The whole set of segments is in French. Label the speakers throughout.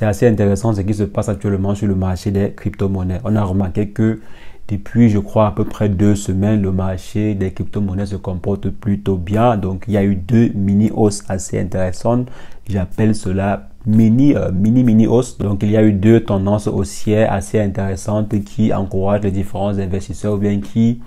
Speaker 1: c'est assez intéressant ce qui se passe actuellement sur le marché des crypto-monnaies. On a remarqué que depuis, je crois, à peu près 2 semaines, le marché des crypto-monnaies se comporte plutôt bien. Donc, il y a eu 2 mini-hausses assez intéressantes. J'appelle cela mini hausse. Donc, il y a eu 2 tendances haussières assez intéressantes qui encouragent les différents investisseurs ou bien qui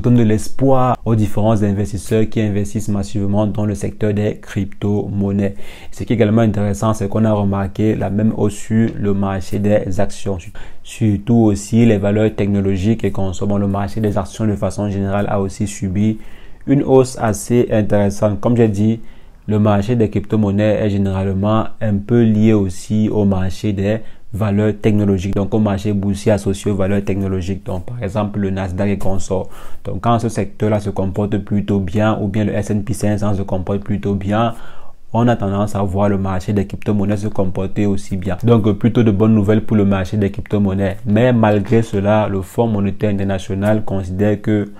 Speaker 1: donnent de l'espoir aux différents investisseurs qui investissent massivement dans le secteur des crypto-monnaies. Ce qui est également intéressant, c'est qu'on a remarqué la même hausse sur le marché des actions, surtout aussi les valeurs technologiques et consommant. Le marché des actions de façon générale a aussi subi une hausse assez intéressante. Comme j'ai dit, le marché des crypto-monnaies est généralement un peu lié aussi au marché des valeurs technologiques, donc au marché boursier associé aux valeurs technologiques, donc par exemple le Nasdaq et consorts. Donc quand ce secteur-là se comporte plutôt bien, ou bien le S&P 500 se comporte plutôt bien, on a tendance à voir le marché des crypto-monnaies se comporter aussi bien. Donc plutôt de bonnes nouvelles pour le marché des crypto-monnaies. Mais malgré cela, le Fonds monétaire international considère que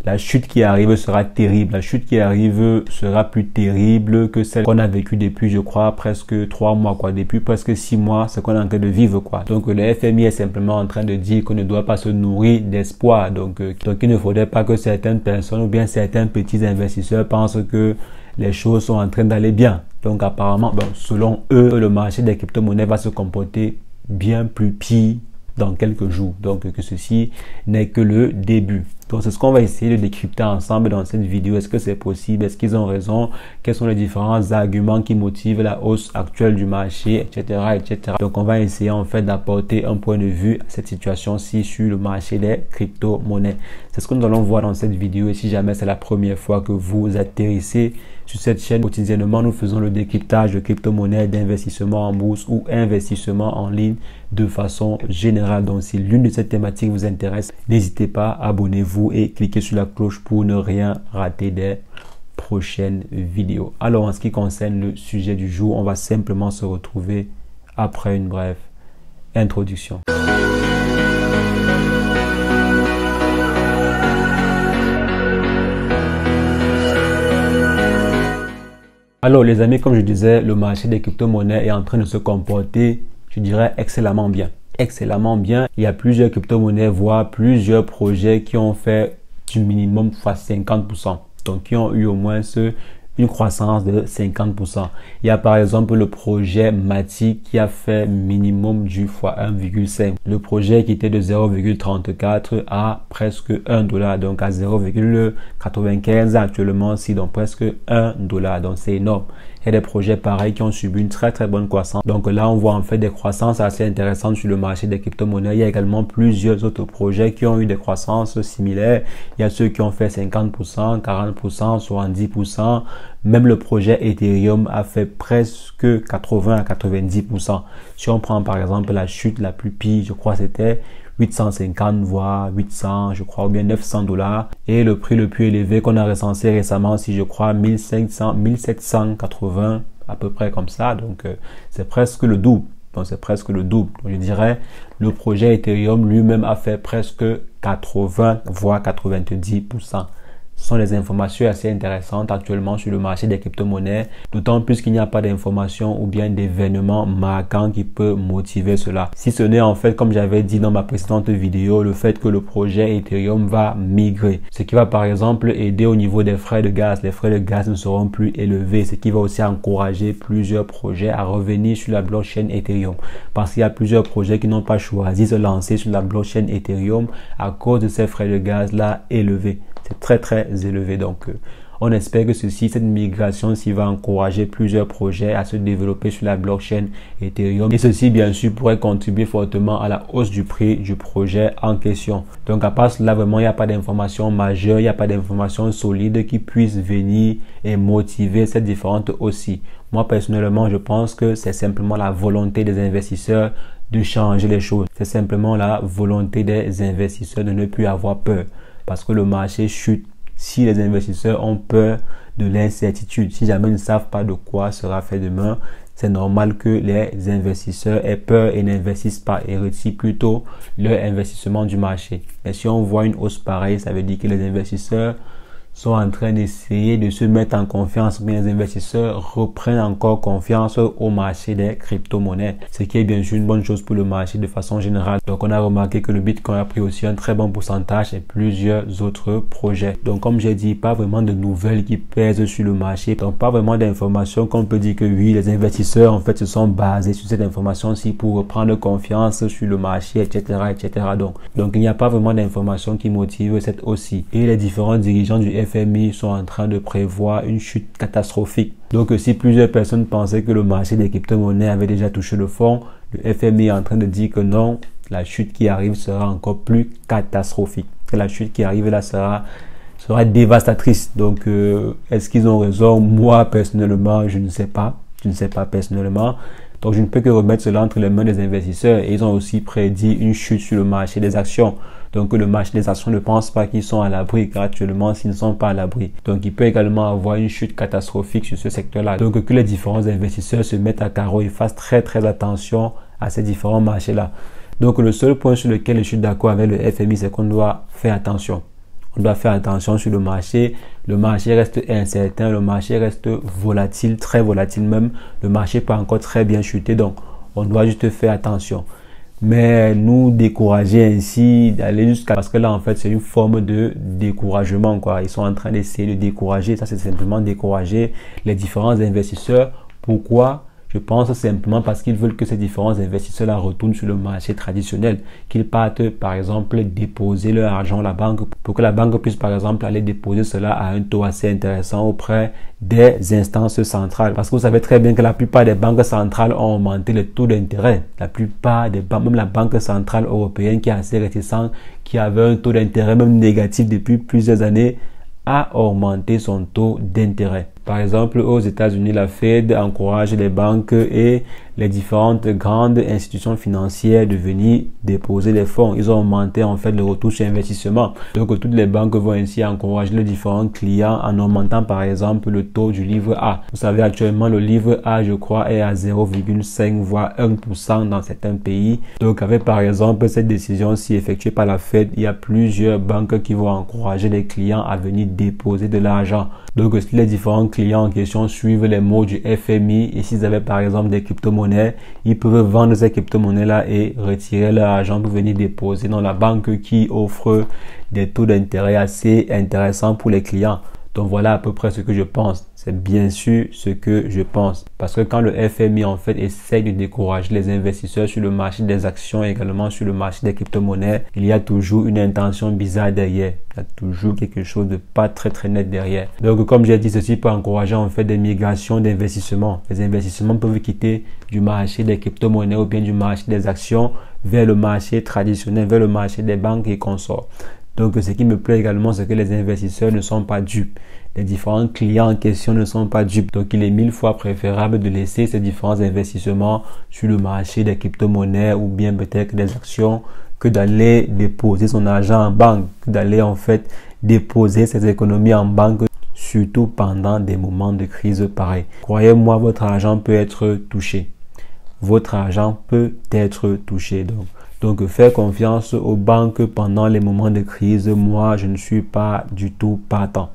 Speaker 1: la chute qui arrive sera terrible. La chute qui arrive sera plus terrible que celle qu'on a vécue depuis, je crois, presque 3 mois, quoi. Depuis presque 6 mois, c'est qu'on est en train de vivre, quoi. Donc, le FMI est simplement en train de dire qu'on ne doit pas se nourrir d'espoir. Donc, il ne faudrait pas que certaines personnes ou bien certains petits investisseurs pensent que les choses sont en train d'aller bien. Donc, apparemment, selon eux, le marché des crypto-monnaies va se comporter bien plus pire dans quelques jours. Donc, que ceci n'est que le début. Donc, c'est ce qu'on va essayer de décrypter ensemble dans cette vidéo. Est-ce que c'est possible? Est-ce qu'ils ont raison? Quels sont les différents arguments qui motivent la hausse actuelle du marché, etc., etc. Donc, on va essayer en fait d'apporter un point de vue à cette situation-ci sur le marché des crypto-monnaies. C'est ce que nous allons voir dans cette vidéo. Et si jamais c'est la première fois que vous atterrissez sur cette chaîne, quotidiennement, nous faisons le décryptage de crypto-monnaies, d'investissement en bourse ou investissement en ligne de façon générale. Donc, si l'une de ces thématiques vous intéresse, n'hésitez pas, abonnez-vous et cliquez sur la cloche pour ne rien rater des prochaines vidéos. Alors, en ce qui concerne le sujet du jour, on va simplement se retrouver après une brève introduction. Alors les amis, comme je disais, le marché des crypto-monnaies est en train de se comporter, je dirais, excellemment bien. Excellemment bien. Il y a plusieurs crypto-monnaies, voire plusieurs projets qui ont fait du minimum fois 50%. Donc qui ont eu au moins une croissance de 50%. Il y a par exemple le projet Matic qui a fait minimum du fois 1,5. Le projet qui était de 0,34 à presque $1, donc à 0,95 actuellement aussi, donc presque $1. Donc c'est énorme. Il y a des projets pareils qui ont subi une très bonne croissance. Donc là, on voit en fait des croissances assez intéressantes sur le marché des crypto-monnaies. Il y a également plusieurs autres projets qui ont eu des croissances similaires. Il y a ceux qui ont fait 50%, 40%, 70%. Même le projet Ethereum a fait presque 80 à 90%. Si on prend par exemple la chute la plus pire, je crois c'était 850 voire 800, je crois, ou bien $900. Et le prix le plus élevé qu'on a recensé récemment, si je crois, 1780, à peu près comme ça. Donc, c'est presque le double. Donc, c'est presque le double. Donc, je dirais, le projet Ethereum lui-même a fait presque 80 voire 90%. Ce sont des informations assez intéressantes actuellement sur le marché des crypto-monnaies, d'autant plus qu'il n'y a pas d'informations ou bien d'événements marquants qui peuvent motiver cela. Si ce n'est en fait, comme j'avais dit dans ma précédente vidéo, le fait que le projet Ethereum va migrer, ce qui va par exemple aider au niveau des frais de gaz. Les frais de gaz ne seront plus élevés, ce qui va aussi encourager plusieurs projets à revenir sur la blockchain Ethereum, parce qu'il y a plusieurs projets qui n'ont pas choisi de se lancer sur la blockchain Ethereum à cause de ces frais de gaz là élevés. C'est très élevé. Donc on espère que cette migration-ci va encourager plusieurs projets à se développer sur la blockchain Ethereum, et ceci bien sûr pourrait contribuer fortement à la hausse du prix du projet en question. Donc à part cela, vraiment il n'y a pas d'informations majeures, il n'y a pas d'informations solides qui puissent venir et motiver cette différente aussi. Moi personnellement, je pense que c'est simplement la volonté des investisseurs de changer les choses. C'est simplement la volonté des investisseurs de ne plus avoir peur. Parce que le marché chute. Si les investisseurs ont peur de l'incertitude, si jamais ils ne savent pas de quoi sera fait demain, c'est normal que les investisseurs aient peur et n'investissent pas et retirent plutôt leur investissement du marché. Mais si on voit une hausse pareille, ça veut dire que les investisseurs sont en train d'essayer de se mettre en confiance, mais les investisseurs reprennent encore confiance au marché des crypto-monnaies, ce qui est bien sûr une bonne chose pour le marché de façon générale. Donc on a remarqué que le Bitcoin a pris aussi un très bon pourcentage et plusieurs autres projets. Donc comme j'ai dit, pas vraiment de nouvelles qui pèsent sur le marché, donc pas vraiment d'informations qu'on peut dire que oui, les investisseurs en fait se sont basés sur cette information-ci pour prendre confiance sur le marché, etc. etc. Donc il n'y a pas vraiment d'informations qui motivent cette hausse. Et les différents dirigeants du FMI sont en train de prévoir une chute catastrophique. Donc si plusieurs personnes pensaient que le marché des crypto-monnaies avait déjà touché le fond, le FMI est en train de dire que non, la chute qui arrive sera encore plus catastrophique. Que la chute qui arrive là sera dévastatrice. Donc est-ce qu'ils ont raison? Moi personnellement, je ne sais pas. Je ne sais pas personnellement. Donc je ne peux que remettre cela entre les mains des investisseurs. Et ils ont aussi prédit une chute sur le marché des actions. Donc le marché des actions ne pense pas qu'ils sont à l'abri, car actuellement s'ils ne sont pas à l'abri. Donc il peut également avoir une chute catastrophique sur ce secteur-là. Donc que les différents investisseurs se mettent à carreau et fassent très attention à ces différents marchés-là. Donc le seul point sur lequel je suis d'accord avec le FMI, c'est qu'on doit faire attention. On doit faire attention sur le marché. Le marché reste incertain, le marché reste volatile, très volatile même. Le marché peut encore très bien chuter, donc on doit juste faire attention. Mais nous décourager ainsi, d'aller jusqu'à... Parce que là, en fait, c'est une forme de découragement, quoi. Ils sont en train d'essayer de décourager. Ça, c'est simplement décourager les différents investisseurs. Pourquoi? Je pense simplement parce qu'ils veulent que ces différents investisseurs-là retournent sur le marché traditionnel, qu'ils partent par exemple déposer leur argent à la banque pour que la banque puisse par exemple aller déposer cela à un taux assez intéressant auprès des instances centrales. Parce que vous savez très bien que la plupart des banques centrales ont augmenté le taux d'intérêt. La plupart des banques, même la Banque centrale européenne qui est assez réticente, qui avait un taux d'intérêt même négatif depuis plusieurs années, a augmenté son taux d'intérêt. Par exemple, aux États-Unis, la Fed encourage les banques et les différentes grandes institutions financières de venir déposer les fonds. Ils ont augmenté en fait le retour sur investissement. Donc toutes les banques vont ainsi encourager les différents clients en augmentant par exemple le taux du livre A. Vous savez actuellement le livre A, je crois, est à 0,5 voire 1% dans certains pays. Donc avec par exemple cette décision-ci effectuée par la Fed, il y a plusieurs banques qui vont encourager les clients à venir déposer de l'argent. Donc si les différents clients en question suivent les mots du FMI et s'ils avaient par exemple des crypto-monnaies, ils peuvent vendre ces crypto-monnaies-là et retirer leur argent pour venir déposer dans la banque qui offre des taux d'intérêt assez intéressants pour les clients. Donc voilà à peu près ce que je pense. C'est bien sûr ce que je pense. Parce que quand le FMI en fait essaye de décourager les investisseurs sur le marché des actions et également sur le marché des crypto-monnaies, il y a toujours une intention bizarre derrière. Il y a toujours quelque chose de pas très net derrière. Donc comme j'ai dit, ceci peut encourager en fait des migrations d'investissement. Les investissements peuvent quitter du marché des crypto-monnaies ou bien du marché des actions vers le marché traditionnel, vers le marché des banques et consorts. Donc ce qui me plaît également, c'est que les investisseurs ne sont pas dupes. Les différents clients en question ne sont pas dupes. Donc il est 1000 fois préférable de laisser ces différents investissements sur le marché des crypto-monnaies ou bien peut-être des actions que d'aller déposer son argent en banque, d'aller en fait déposer ses économies en banque, surtout pendant des moments de crise pareils. Croyez-moi, votre argent peut être touché. Votre argent peut être touché. Donc, faire confiance aux banques pendant les moments de crise, moi, je ne suis pas du tout partant.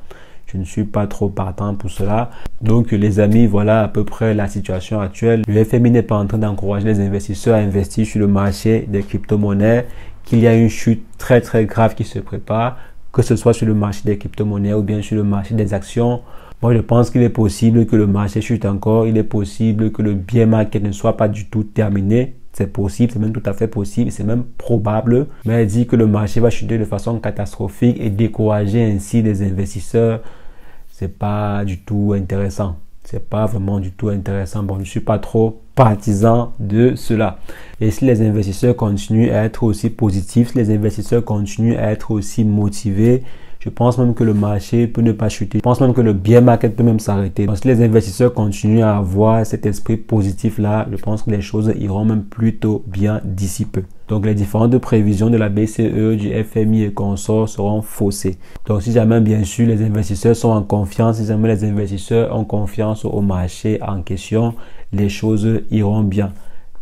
Speaker 1: Je ne suis pas trop partant pour cela. Donc, les amis, voilà à peu près la situation actuelle. Le FMI n'est pas en train d'encourager les investisseurs à investir sur le marché des crypto-monnaies, qu'il y a une chute très grave qui se prépare, que ce soit sur le marché des crypto-monnaies ou bien sur le marché des actions. Moi, je pense qu'il est possible que le marché chute encore. Il est possible que le bear market ne soit pas du tout terminé. C'est possible, c'est même tout à fait possible, c'est même probable. Mais elle dit que le marché va chuter de façon catastrophique et décourager ainsi les investisseurs. C'est pas du tout intéressant. C'est pas vraiment du tout intéressant. Bon, je ne suis pas trop partisan de cela. Et si les investisseurs continuent à être aussi positifs, si les investisseurs continuent à être aussi motivés, je pense même que le marché peut ne pas chuter. Je pense même que le bear market peut même s'arrêter. Donc si les investisseurs continuent à avoir cet esprit positif-là, je pense que les choses iront même plutôt bien d'ici peu. Donc les différentes prévisions de la BCE, du FMI et consorts seront faussées. Donc si jamais bien sûr les investisseurs sont en confiance, si jamais les investisseurs ont confiance au marché en question, les choses iront bien.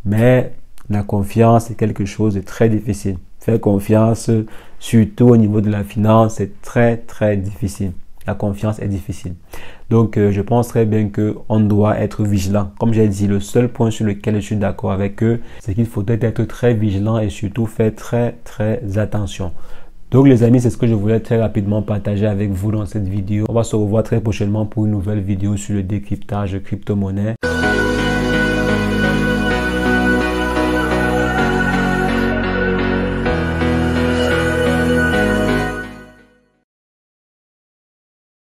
Speaker 1: Mais la confiance est quelque chose de très difficile. Faire confiance, surtout au niveau de la finance, c'est très difficile. la confiance est difficile. Donc, je pense très bien qu'on doit être vigilant. Comme j'ai dit, le seul point sur lequel je suis d'accord avec eux, c'est qu'il faudrait être très vigilant et surtout faire très attention. Donc les amis, c'est ce que je voulais très rapidement partager avec vous dans cette vidéo. On va se revoir très prochainement pour une nouvelle vidéo sur le décryptage crypto-monnaie.